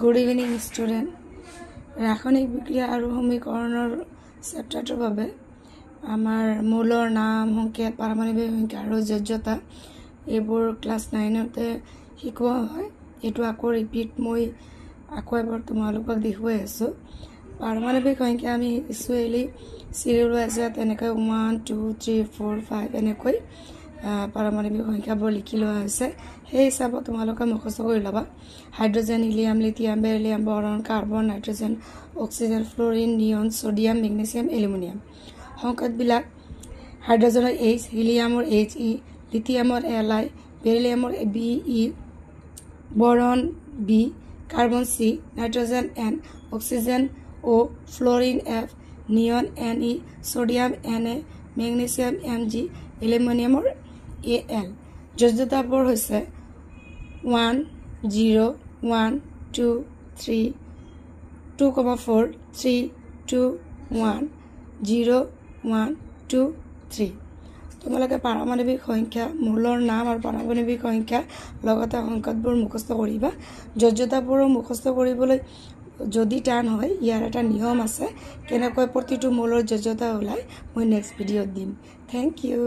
Good evening, student. ৰাসায়নিক বিক্ৰিয়া আৰু সমীকৰণৰ চেপ্টাৰটোৰ বাবে আমাৰ মূলৰ নাম, সংকেত, পাৰমাণৱিক সংখ্যা আৰু যোজ্যতা এইবোৰ ক্লাছ 9তে শিকোৱা হয়। এইটো আকৌ ৰিপিট মই আকৌ এবাৰ তোমালোকক দেখুৱাই আছোঁ। পাৰমাণৱিক সংখ্যা আমি ইউজুৱেলি চিৰিয়েল ৱাইজ তেনেকৈ 1 2 3 4 5 এনেকৈ পাৰমাণৱিক সংখ্যাবোৰ লিখি লোৱা হৈছে। সেই হিচাপত তোমালোকে মুখস্থ কৰি ল'বা। Hydrogen, helium, lithium, beryllium, boron, carbon, nitrogen, oxygen, fluorine, neon, sodium, magnesium, aluminium. সংকেতবিলাক হাইড্ৰোজেনৰ H, হিলিয়ামৰ He, লিথিয়ামৰ Li, বেৰিলিয়ামৰ Be, boron B, carbon C, nitrogen N, oxygen O, fluorine F, neon Ne, sodium Na, magnesium Mg, এলুমিনিয়ামৰ Al। যোজ্যতাবোৰ হৈছে 1 0 1 2 3 2,4 3 2 1 0 1 2 3। তোমালোকে পাৰমাণৱিক সংখ্যা, মূলৰ নাম আৰু পাৰমাণৱিক সংখ্যা লগতে সংকেতবোৰ মুখস্থ কৰিবা। যোজ্যতাবোৰো মুখস্থ কৰিবলৈ যদি টান হয়, ইয়াৰ এটা নিয়ম আছে, কেনেকৈ প্ৰতিটো মূলৰ যোজ্যতা ওলাই মই নেক্সট ভিডিঅ'ত দিম। Thank U.